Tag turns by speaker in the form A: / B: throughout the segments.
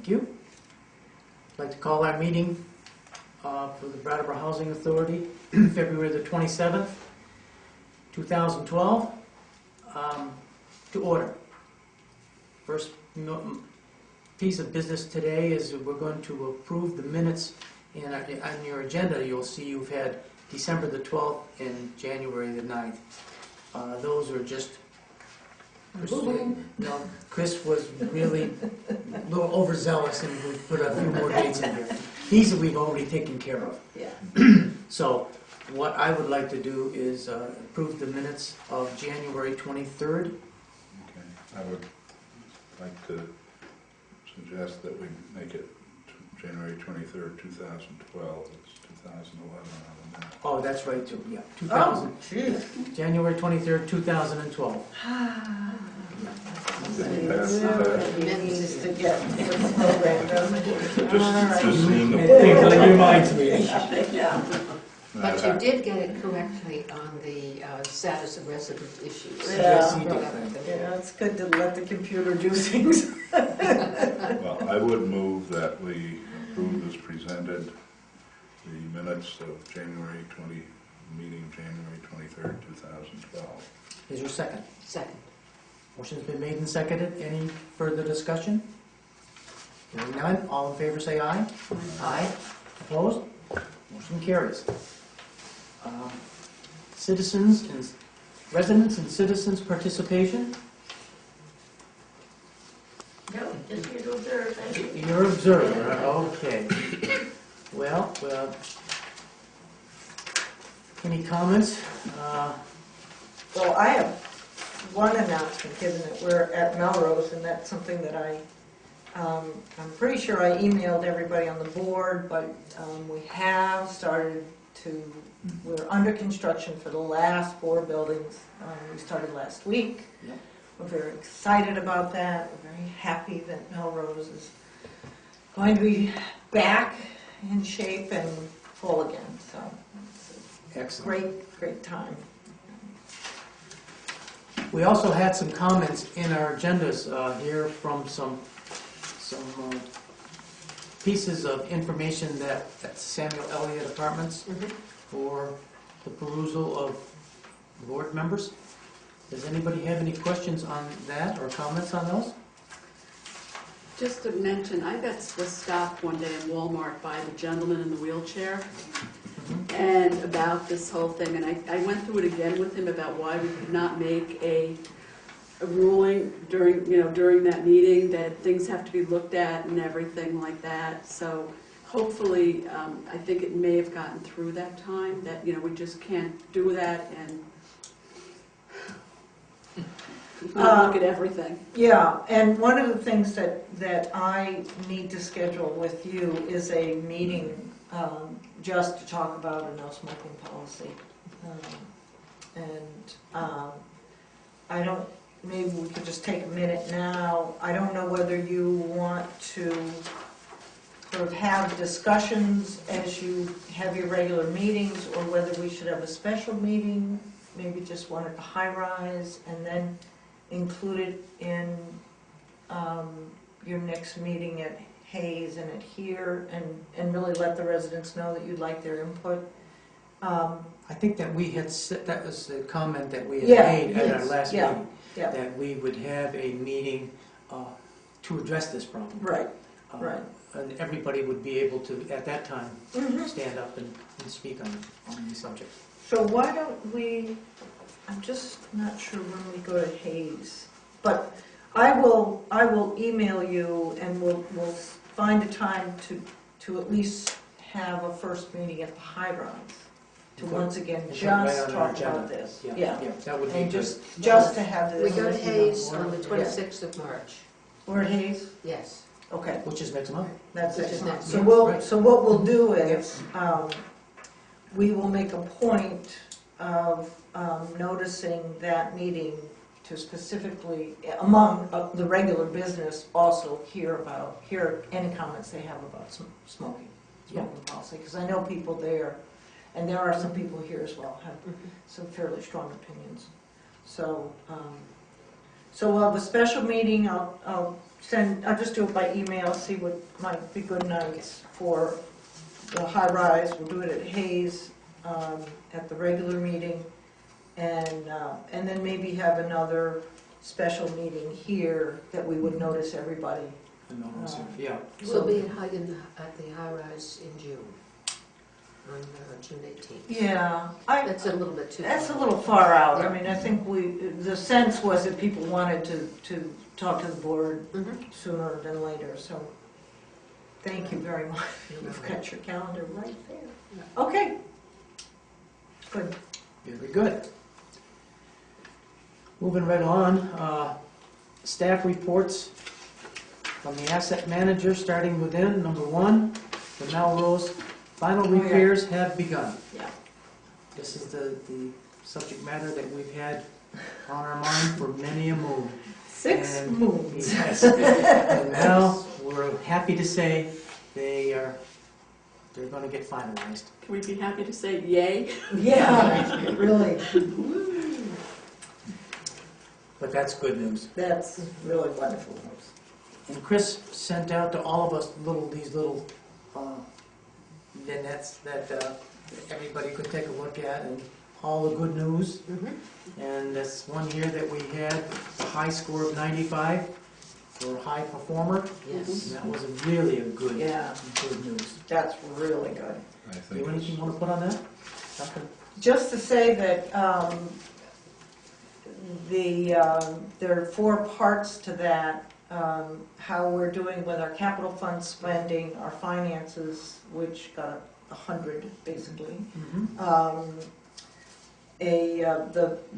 A: Thank you. I'd like to call our meeting for the Brattleboro Housing Authority, February the 27th, 2012, to order. First piece of business today is we're going to approve the minutes. And on your agenda, you'll see you've had December the 12th and January the 9th. Those are just, Chris was really a little overzealous and we put a few more dates in here. These we've already taken care of.
B: Yeah.
A: So what I would like to do is approve the minutes of January 23rd.
C: Okay, I would like to suggest that we make it January 23rd, 2012. It's 2011 on the map.
A: Oh, that's right too, yeah. 2000.
B: Oh, geez.
A: January 23rd, 2012.
B: Needs to get the program done.
C: Just seeing the
A: It reminds me.
B: Yeah.
D: But you did get it correctly on the status of resident issues.
A: Yes, he did.
B: Yeah, it's good to let the computer do things.
C: Well, I would move that we approve as presented the minutes of January 23rd, 2012.
A: Is there a second?
D: Second.
A: Motion's been made and seconded. Any further discussion? Hearing none, all in favor say aye.
D: Aye.
A: Opposed? Motion carries. Citizens and residents and citizens participation.
B: No, just here to observe, thank you.
A: You're observer, okay. Well, any comments?
B: Well, I have one announcement, given that we're at Melrose, and that's something that I'm pretty sure I emailed everybody on the board, but we have started we're under construction for the last 4 buildings. We started last week.
A: Yep.
B: We're very excited about that. We're very happy that Melrose is going to be back in shape and full again. So it's a
A: Excellent.
B: great time.
A: We also had some comments in our agendas here from some pieces of information that at Samuel Elliott Apartments for the perusal of board members. Does anybody have any questions on that or comments on those?
E: Just to mention, I was stopped one day in Walmart by the gentleman in the wheelchair and about this whole thing, and I went through it again with him about why we could not make a ruling during that meeting, that things have to be looked at and everything like that. So hopefully, I think it may have gotten through that time, that we just can't do that and look at everything.
B: Yeah, and one of the things that I need to schedule with you is a meeting just to talk about a no smoking policy. I don't, maybe we could just take a minute now. I don't know whether you want to sort of have discussions as you have your regular meetings, or whether we should have a special meeting, maybe just one at the high rise, and then include it in your next meeting at Hayes and at here, and really let the residents know that you'd like their input.
A: I think that we had that was the comment that we had made at our last meeting, that we would have a meeting to address this problem.
B: Right, right.
A: And everybody would be able to, at that time, stand up and speak on the subject. So
B: why don't we, I'm just not sure when we go to Hayes, but I will email you, and we'll find a time to at least have a first meeting at the high rise to once again just talk about this.
A: Yeah, that would be
B: and
A: good.
B: just to have this.
D: We go to Hayes on the 26th of March.
B: We're at Hayes?
D: Yes.
B: Okay.
A: Which is next month.
B: That's
D: Which
B: it.
D: is next
B: So
D: month.
B: what we'll do is we will make a point of noticing that meeting to specifically, among the regular business, also hear any comments they have about smoking policy, because I know people there, and there are some people here as well, have some fairly strong opinions. So we'll have a special meeting. I'll I'll just do it by email, see what might be good nights for the high rise. We'll do it at Hayes, at the regular meeting, and then maybe have another special meeting here that we would notice everybody.
A: Yeah.
D: We'll be at the high rise in June, on June 18th.
B: Yeah,
D: That's a little bit too far.
B: that's a little far out. I mean, I think the sense was that people wanted to talk to the board
D: Mhm.
B: sooner than later, so thank you very much. You've got your calendar right there. Okay. Good.
A: Very good. Moving right on, staff reports from the asset manager, starting within, number 1, the Melrose final
B: Oh, yeah.
A: repairs have begun.
B: Yeah.
A: This is the subject matter that we've had on our mind for many a moon.
B: 6
A: And-
B: moons.
A: Yes. And now, we're happy to say they're gonna get finalized.
E: Can we be happy to say yay?
B: Yeah, really.
A: But that's good news.
B: That's really wonderful news.
A: And Chris sent out to all of us these little vignettes that everybody could take a look at, and all the good news.
D: Mhm.
A: And that's one here that we had, a high score of 95 for a high performer.
D: Yes.
A: And that was really a good news.
B: That's really good.
C: I
A: Do you
C: think
A: have anything you want to put on that? Nothing?
B: Just to say that there are 4 parts to that. How we're doing with our capital fund spending, our finances, which got 100 basically.
A: Mm-hmm.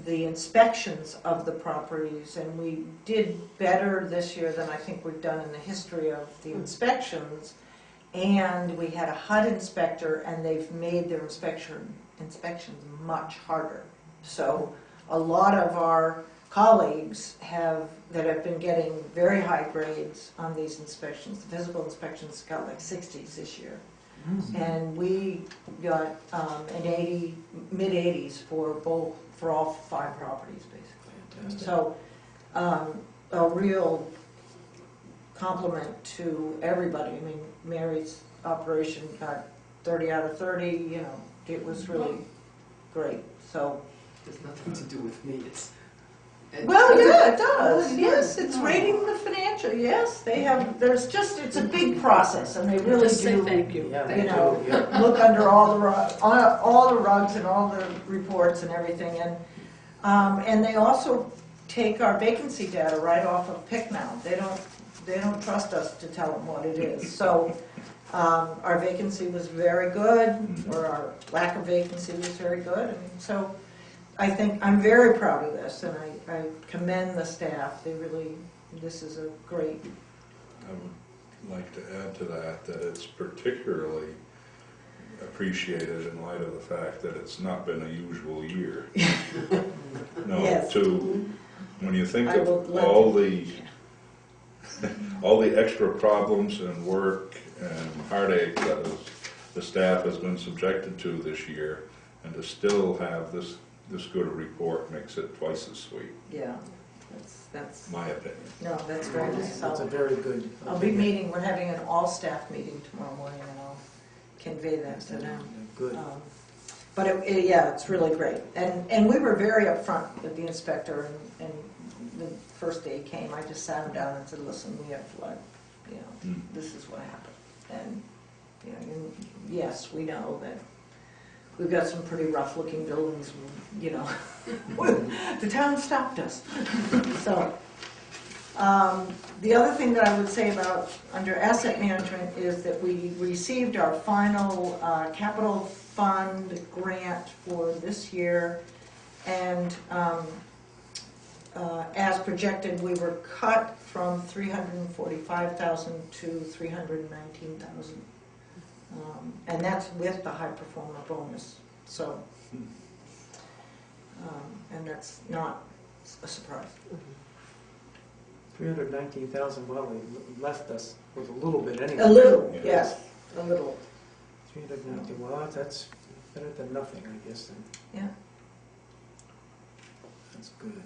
B: The inspections of the properties, and we did better this year than I think we've done in the history of the inspections. And we had a HUD inspector, and they've made their inspections much harder. So a lot of our colleagues that have been getting very high grades on these inspections, the physical inspections got like 60s this year. And we got an mid-80s for all 5 properties, basically.
A: Fantastic.
B: So a real compliment to everybody. I mean, Mary's operation got 30 out of 30, you know, it was really great. So,
F: There's nothing to do with me.
B: well, yeah, it does. Yes, it's rating the financial. Yes, they have, it's a big process, and they really
E: Just say
B: do.
E: thank you.
A: Yeah,
B: You know,
A: yeah.
B: look under all the rugs and all the reports and everything, and they also take our vacancy data right off of PIC now. They don't trust us to tell them what it is. So our vacancy was very good, or our lack of vacancy was very good, and so I think I'm very proud of this, and I commend the staff. This is a great.
C: I would like to add to that it's particularly appreciated in light of the fact that it's not been a usual year. No,
B: Yes.
C: When you think
B: I will
C: of
B: let
C: all the extra problems and work and heartache that the staff has been subjected to this year, and to still have this good a report makes it twice as sweet,
B: Yeah, that's
C: my opinion.
B: no, that's very nice.
A: That's a very good.
B: We're having an all-staff meeting tomorrow morning, and I'll convey that to them.
A: Good.
B: But it's really great. And we were very upfront with the inspector, and the first day he came, I just sat him down and said, listen, we have flood, this is what happened. And, yes, we know that we've got some pretty rough-looking buildings, the town stopped us. So, the other thing that I would say about under asset management is that we received our final capital fund grant for this year, and as projected, we were cut from 345,000 to 319,000. And that's with the high performer bonus. So, and that's not a surprise.
A: 319,000, well, they left us with a little bit anyway.
B: A little,
C: Yes.
B: yes, a little.
A: 319, well, that's better than nothing, I guess, then.
B: Yeah.
A: That's good.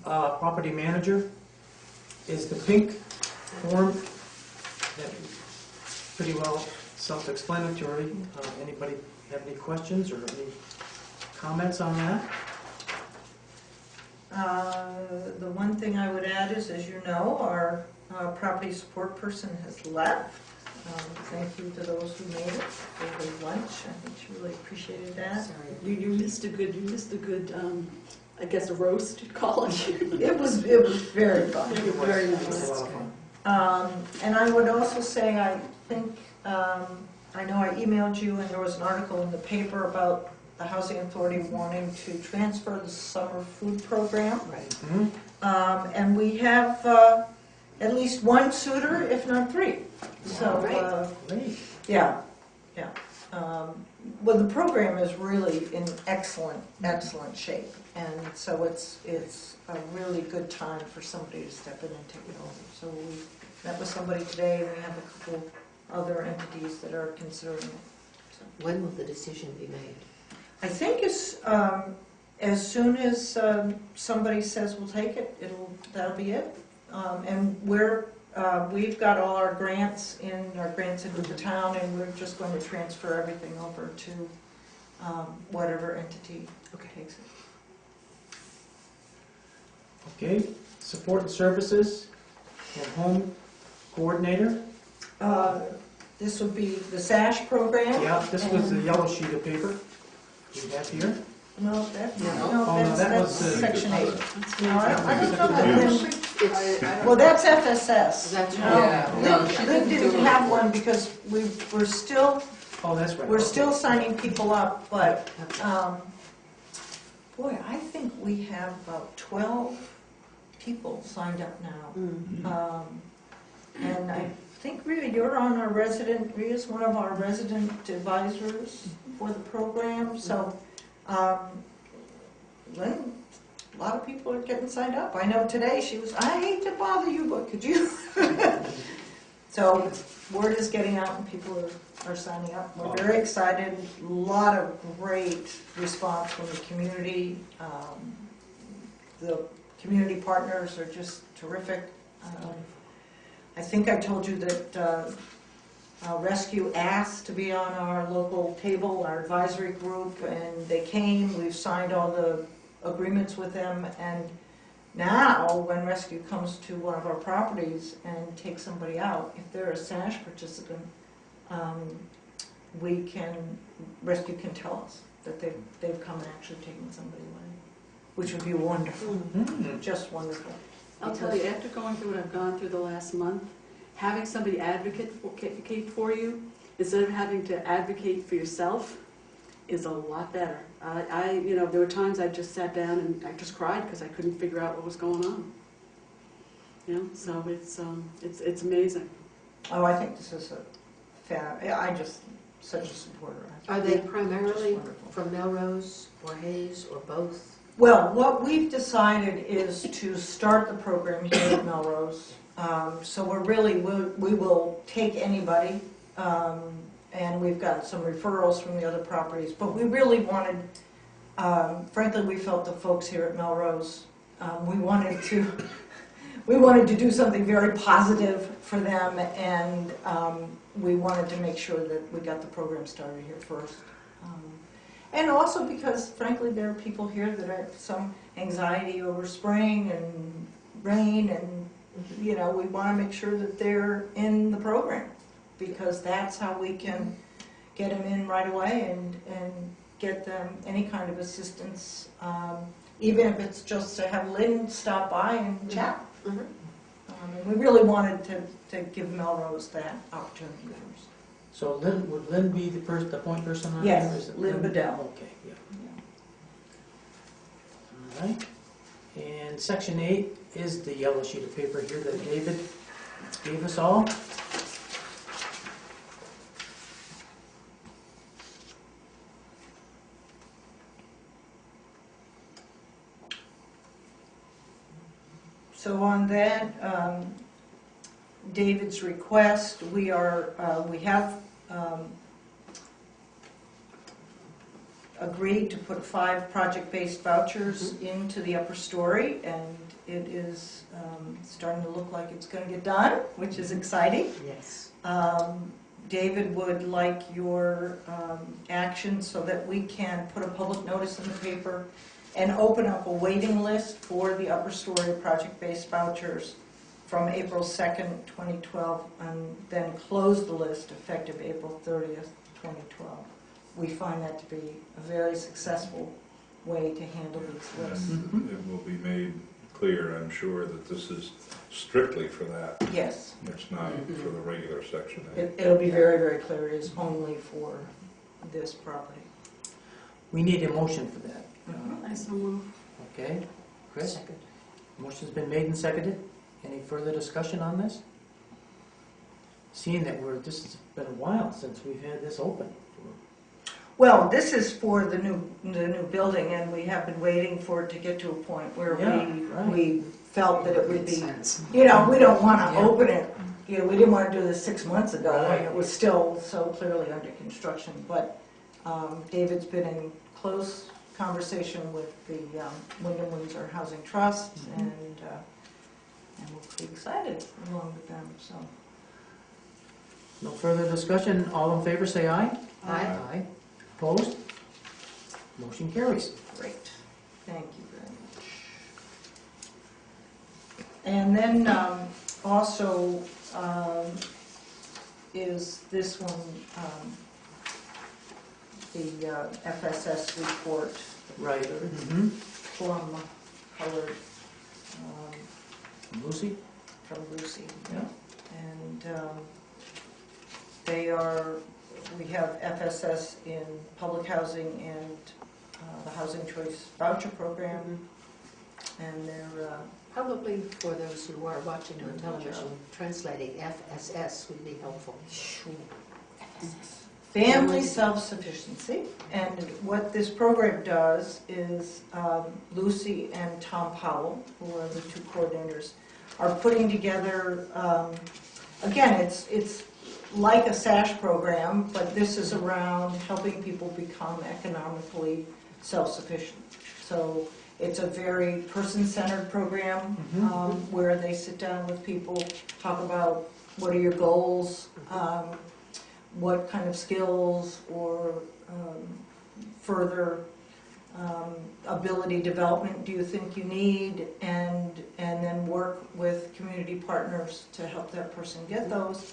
A: property manager is the pink form. That pretty well self-explanatory. Anybody have any questions or any comments on that?
B: The one thing I would add is, as you know, our property support person has left. Thank you to those who made it for his lunch. I think she really appreciated that.
D: Sorry.
E: You missed a good, I guess a roast, you'd call it.
B: It was very fun.
E: Very
A: It was
E: nice.
A: a lot of fun.
B: And I would also say, I think, I know I emailed you, and there was an article in the paper about the Housing Authority wanting to transfer the summer food program.
D: Right.
A: Mhm.
B: And we have at least one suitor, if not three. So,
A: Great.
B: yeah. Well, the program is really in excellent shape. And so it's a really good time for somebody to step in and take it over. So we met with somebody today, and we have a couple other entities that are considering it. So
D: When will the decision be made?
B: I think as soon as somebody says we'll take it, that'll be it. And we've got all our grants into the town, and we're just going to transfer everything over to whatever entity takes it.
A: Okay, support and services and home coordinator.
B: This would be the SASH program.
A: Yeah, this was the yellow sheet of paper we have here.
B: No,
A: Oh, no, that was,
B: section 8.
E: That's
B: No, I don't know that
C: Yeah.
B: Lynn,
D: It's,
B: well, that's FSS.
D: that's
B: No,
D: right.
F: No, she
B: Lynn
F: didn't
B: didn't
F: do
B: have
F: it.
B: one because we're still
A: Oh, that's right.
B: signing people up, but, boy, I think we have about 12 people signed up now. And I think, Rita, you're Rita's one of our resident advisors for the program, so, Lynn, a lot of people are getting signed up. I know today she was, I hate to bother you, but could you? So, word is getting out and people are signing up. We're very excited, a lot of great response from the community. The community partners are just terrific. I think I told you that Rescue asked to be on our local table, our advisory group, and they came. We've signed all the agreements with them, and now when Rescue comes to one of our properties and takes somebody out, if they're a SASH participant, Rescue can tell us that they've come and actually taken somebody away, which would be wonderful,
A: Mhm.
B: just wonderful.
E: I'll tell you, after going through what I've gone through the last month, having somebody advocate for you, instead of having to advocate for yourself, is a lot better. There were times I just sat down and I just cried because I couldn't figure out what was going on. So it's amazing.
B: Oh, I think this is I'm just such a supporter.
D: Are they primarily
B: Just wonderful.
D: from Melrose or Hayes or both?
B: Well, what we've decided is to start the program here at Melrose. So we will take anybody, and we've got some referrals from the other properties. But we really wanted, frankly, we felt the folks here at Melrose, we wanted to do something very positive for them, and we wanted to make sure that we got the program started here first. And also because, frankly, there are people here that have some anxiety over spring and rain, and we want to make sure that they're in the program, because that's how we can get them in right away and get them any kind of assistance, even if it's just to have Lynn stop by and chat.
D: Mhm.
B: And we really wanted to give Melrose that opportunity first.
A: So would Lynn be the point person on
B: Yes,
A: here? Is it
B: Lynn Bedell.
A: Okay, yeah. All right. And section 8 is the yellow sheet of paper here that David gave us all.
B: So on that, David's request, we have agreed to put 5 project-based vouchers into the upper story, and it is starting to look like it's going to get done, which is exciting.
D: Yes.
B: David would like your action so that we can put a public notice in the paper and open up a waiting list for the upper story project-based vouchers from April 2nd, 2012, and then close the list effective April 30th, 2012. We find that to be a very successful way to handle these lists.
C: And it will be made clear, I'm sure, that this is strictly for that.
B: Yes,
C: It's not for the regular section A.
B: it'll be very, very clear. It is only for this property.
A: We need a motion for that.
E: I so move.
A: Okay, Chris?
D: Second.
A: Motion's been made and seconded. Any further discussion on this? Seeing that this has been a while since we've had this open.
B: Well, this is for the new building, and we have been waiting for it to get to a point where
A: Yeah, right.
B: we felt that it would
D: Makes
B: be,
D: sense.
B: we don't want to
A: Yeah.
B: open it. We didn't want to do this 6 months ago,
A: Right.
B: and it was still so clearly under construction. But David's been in close conversation with the Wyndham Windsor Housing Trust, and we'll be excited along with them. So,
A: No further discussion. All in favor, say aye.
D: Aye.
A: Aye. Opposed? Motion carries.
B: great. Thank you very much. And then also is this one, the FSS report.
A: Right.
B: The
A: Mm-hmm.
B: plum colored
A: Lucy?
B: from Lucy.
A: Yeah.
B: And we have FSS in public housing and the Housing Choice Voucher Program. And they're,
D: Probably for those who are watching on television, translating FSS would be helpful.
B: family self-sufficiency. And what this program does is Lucy and Tom Powell, who are the 2 coordinators, are putting together, again, it's like a SASH program, but this is around helping people become economically self-sufficient. So it's a very person-centered program where they sit down with people, talk about what are your goals, what kind of skills or further ability development do you think you need, and then work with community partners to help that person get those.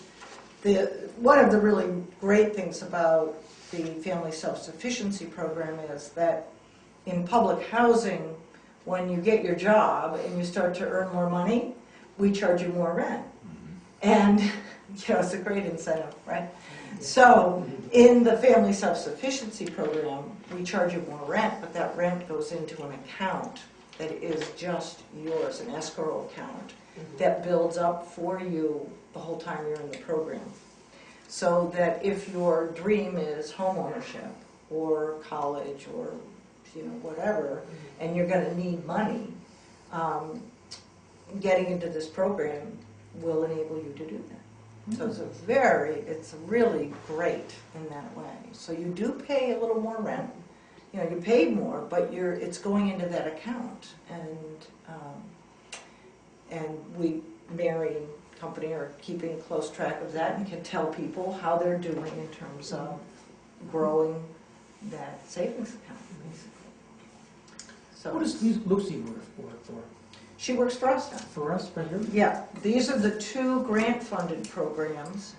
B: One of the really great things about the Family Self-Sufficiency Program is that in public housing, when you get your job and you start to earn more money, we charge you more rent. And it's a great incentive, right? So in the Family Self-Sufficiency Program, we charge you more rent, but that rent goes into an account that is just yours, an escrow account that builds up for you the whole time you're in the program. So that if your dream is home ownership or college or whatever, and you're going to need money, getting into this program will enable you to do that. So it's really great in that way. So you do pay a little more rent, you pay more, but it's going into that account, and we, Mary and company, are keeping close track of that and can tell people how they're doing in terms of growing that savings account, basically. So
A: What does Lucy work for?
B: she works for us now.
A: For us, for her?
B: Yeah, these are the 2 grant-funded programs,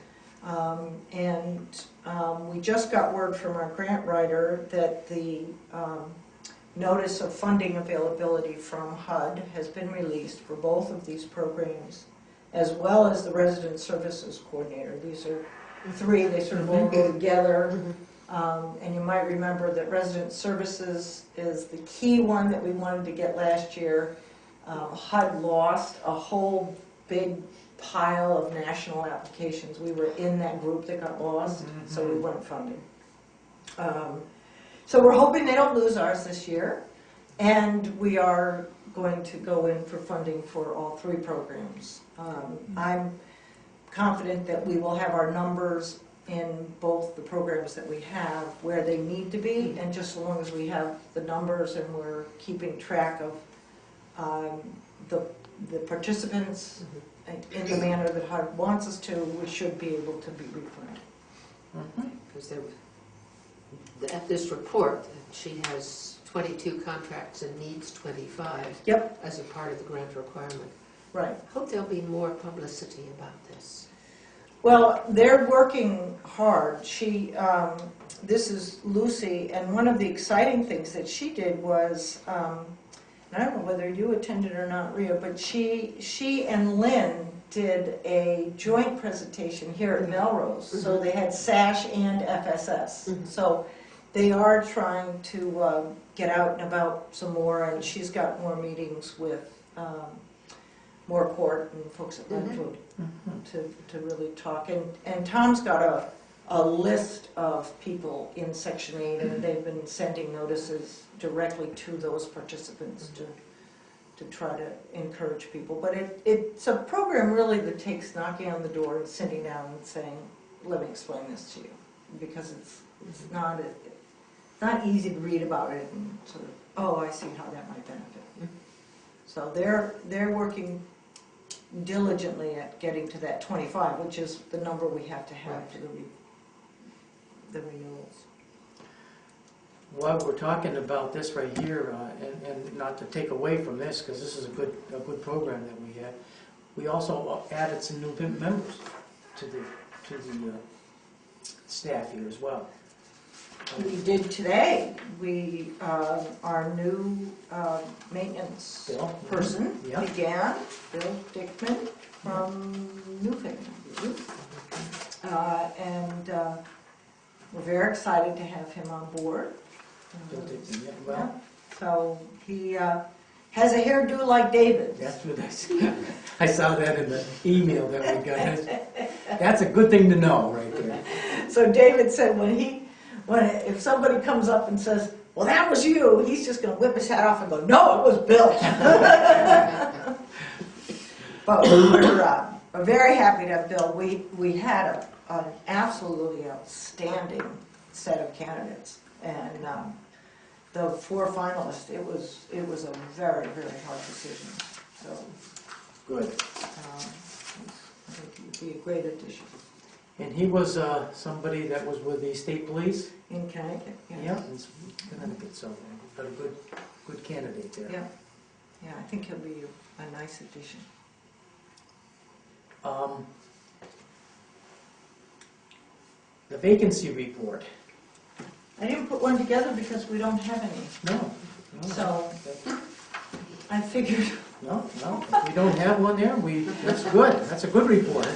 B: and we just got word from our grant writer that the notice of funding availability from HUD has been released for both of these programs, as well as the Resident Services Coordinator. These are 3, they sort of all go together, and you might remember that Resident Services is the key one that we wanted to get last year. HUD lost a whole big pile of national applications. We were in that group that got lost, so we weren't funded. So we're hoping they don't lose ours this year, and we are going to go in for funding for all 3 programs. I'm confident that we will have our numbers in both the programs that we have where they need to be, and just so long as we have the numbers and we're keeping track of the participants in the manner that HUD wants us to, we should be able to be refunded.
D: Because at this report, she has 22 contracts and needs 25
B: Yep,
D: as a part of the grant requirement.
B: right.
D: Hope there'll be more publicity about this.
B: Well, they're working hard. This is Lucy, and one of the exciting things that she did was, and I don't know whether you attended or not, Rhea, but she and Lynn did a joint presentation here at Melrose. So they had SASH and FSS. So they are trying to get out and about some more, and she's got more meetings with more court and folks at Redwood to really talk. And Tom's got a list of people in Section 8, and they've been sending notices directly to those participants to try to encourage people. But it's a program really that takes knocking on the door and sitting down and saying, let me explain this to you. Because it's not easy to read about it and sort of, oh, I see how that might benefit. So they're working diligently at getting to that 25, which is the number we have to have for the renewals.
A: While we're talking about this right here, and not to take away from this, because this is a good program that we have, we also added some new members to the staff here as well.
B: We did today. Our new maintenance person began, Bill Dickman from Newfoundland. And we're very excited to have him on board. So he has a hairdo like David.
A: That's what I saw that in the email that we got. That's a good thing to know right there.
B: So David said if somebody comes up and says, well, that was you, he's just going to whip his hat off and go, no, it was Bill. But we're very happy to have Bill. We had an absolutely outstanding set of candidates. And the 4 finalists, it was a very, very hard decision. So
A: Good.
B: I think it would be a great addition.
A: And he was somebody that was with the state police?
B: In Connecticut, yes.
A: Yeah, in Connecticut, so got a good candidate there.
B: Yeah, yeah, I think he'll be a nice addition.
A: The vacancy report.
B: I didn't put one together because we don't have any.
A: No.
B: So I figured,
A: No, if we don't have one there, that's good. That's a good report.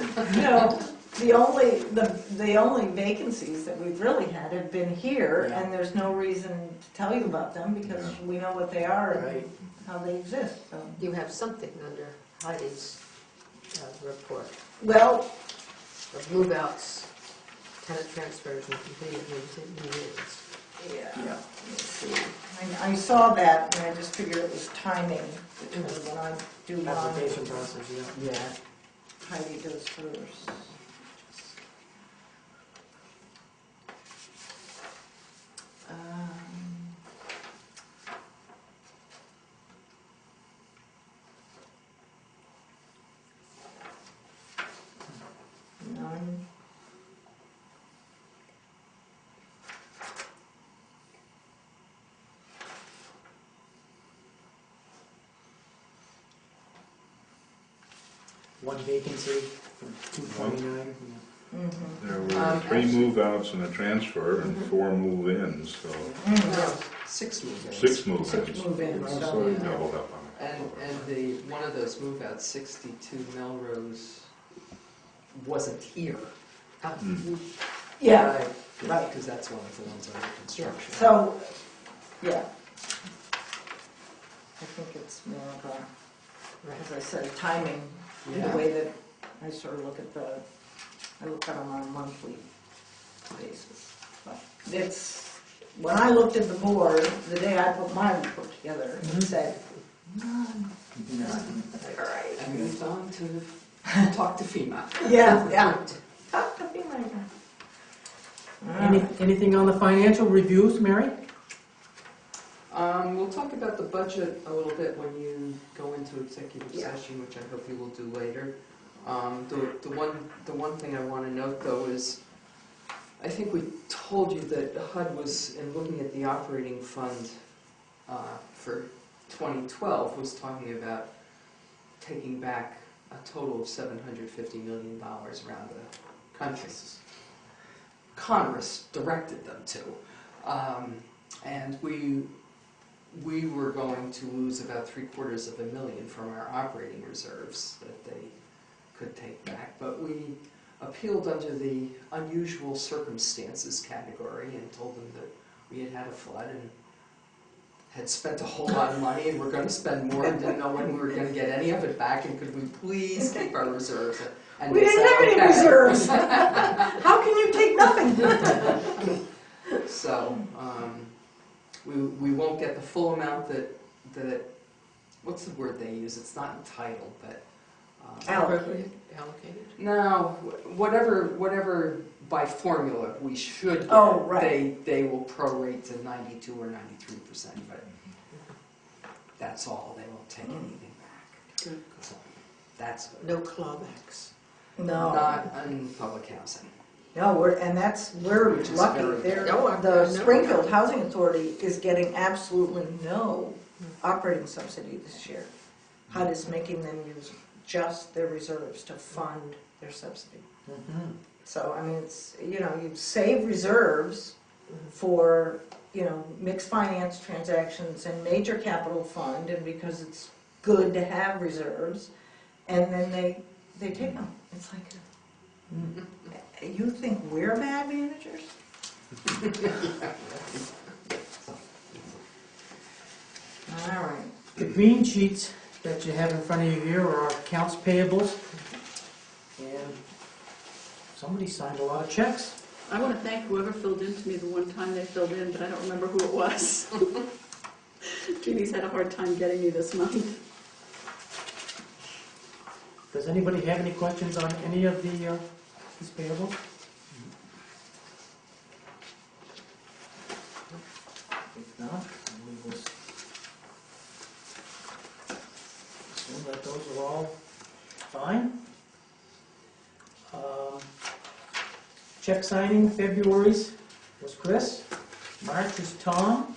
B: the only vacancies that we've really had have been here,
A: Yeah.
B: and there's no reason to tell you about them because we know what they are and
A: Right.
B: how they exist. So.
D: You have something under Heidi's report
B: Well,
D: of move-outs, tenant transfers, and completed new units.
B: yeah. Let's see. I saw that, and I just figured it was timing because when I do mine,
A: Application process,
F: Yeah.
B: Heidi does hers. None.
A: One vacancy from 229.
B: Mhm.
C: There were 3 move-outs and a transfer and 4 move-ins, so
B: Mhm.
F: 6 move-ins.
C: 6 move-ins.
B: 6 move-ins.
C: So
B: So,
C: we doubled up on it.
F: And one of those move-outs, 62 Melrose, wasn't here.
B: yeah, right.
F: Because that's one of the ones under construction.
B: So, yeah. I think it's more of a, as I said, timing,
F: Yeah.
B: the way that I sort of look at them on a monthly basis. But when I looked at the board, the day I put my report together, it said, none. All right.
F: And moved on to talk to FEMA.
B: Yeah. Talk to me later.
A: Anything on the financial reviews, Mary?
F: We'll talk about the budget a little bit when you go into executive session, which I hope you will do later. The one thing I want to note though is, I think we told you that HUD was, in looking at the operating fund for 2012, was talking about taking back a total of $750 million around the country. Congress directed them to. And we were going to lose about $750,000 from our operating reserves that they could take back. But we appealed under the unusual circumstances category and told them that we had had a flood and had spent a whole lot of money and were going to spend more and didn't know when we were going to get any of it back, and could we please keep our reserves? And
B: We
F: they
B: didn't
F: said,
B: have any
F: "Okay."
B: reserves. How can you take nothing?
F: So we won't get the full amount that what's the word they use? It's not entitled, but
D: Allocated?
F: no, whatever by formula we should get.
B: Oh, right.
F: They will prorate to 92 or 93%, but that's all. They won't take anything back.
D: Good.
F: So that's good.
D: No clawbacks.
B: No.
F: Not in public housing.
B: No, we're
F: Which is
B: lucky.
F: very
B: They're-
D: good. No, I
B: The
D: know.
B: Springfield Housing Authority is getting absolutely no operating subsidy this year. HUD is making them use just their reserves to fund their subsidy. So, I mean, it's, you save reserves for, mixed finance transactions and major capital fund, and because it's good to have reserves, and then they take them. It's like, you think we're bad managers? All right.
A: The green sheets that you have in front of you here are our accounts payables. And somebody signed a lot of checks.
E: I want to thank whoever filled in to me the one time they filled in, but I don't remember who it was. Jeannie's had a hard time getting me this month.
A: Does anybody have any questions on any of these payables? If not, we will assume that those are all fine. Check signing, February's was Chris, March is Tom.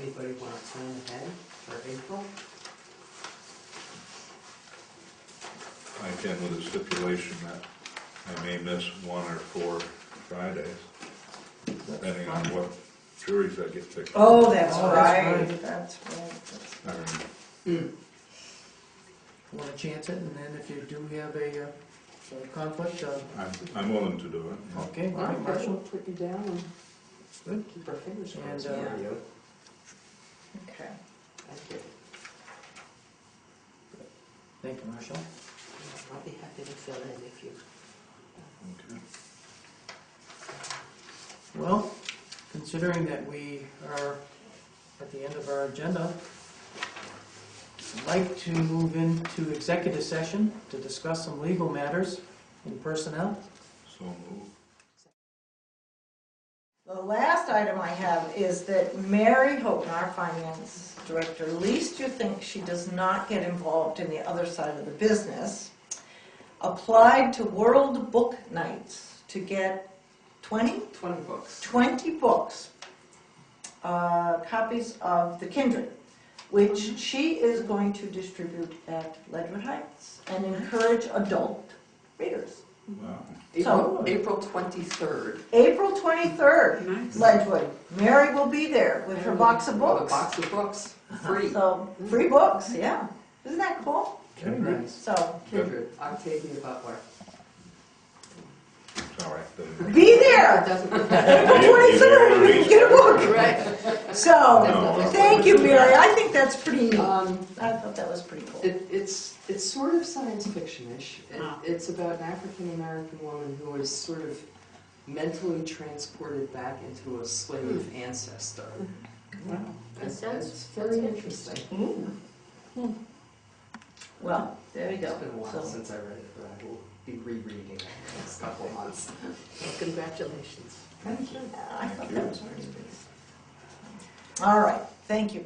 F: Anybody want to plan ahead for April?
C: I can, with a stipulation that I may miss 1 or 4 Fridays, depending on what juries I get picked.
B: Oh, that's
A: Oh, that's
B: right.
A: right.
B: That's right.
A: Want to chance it, and then if you do have a conflict,
C: I'm willing to do it. Yeah.
A: okay, all right,
F: We'll
A: Marshall.
F: put you down and
A: Good.
F: keep our fingers
A: And,
F: crossed for you.
B: Okay.
F: Thank you.
A: Thank you, Marshall.
D: I'll be happy to fill in if you...
C: Okay.
A: Well, considering that we are at the end of our agenda, I'd like to move into executive session to discuss some legal matters in personnel.
C: So moved.
B: The last item I have is that Mary Houghton, our finance director, least you think she does not get involved in the other side of the business, applied to World Book Nights to get 20
F: books.
B: 20 books, copies of The Kindred, which she is going to distribute at Ledgewood Heights and encourage adult readers.
C: Wow.
F: April 23rd.
B: April 23rd,
E: Nice.
B: Ledgewood. Mary will be there with her box of
F: A
B: books.
F: box of books, free.
B: So, free books, yeah. Isn't that cool?
A: Very nice.
B: So,
F: Kindred, Octavia Butler.
C: It's all right.
B: be there! April 23rd, you can get a book.
E: Right.
B: So,
C: No.
B: thank you, Mary. I think that's pretty neat.
F: Um,
B: I thought that was pretty cool.
F: It's sort of science fiction-ish.
E: Oh.
F: It's about an African-American woman who is sort of mentally transported back into a slave ancestor.
E: Wow.
F: It's
D: That's
F: very interesting.
B: Well, there you
F: It's
B: go.
F: been a while
B: So-
F: since I read it, but I will be rereading it in the next couple of months.
E: Well, congratulations.
F: Thank you.
B: I thought
C: Thank you.
B: that was pretty good. All right, thank you.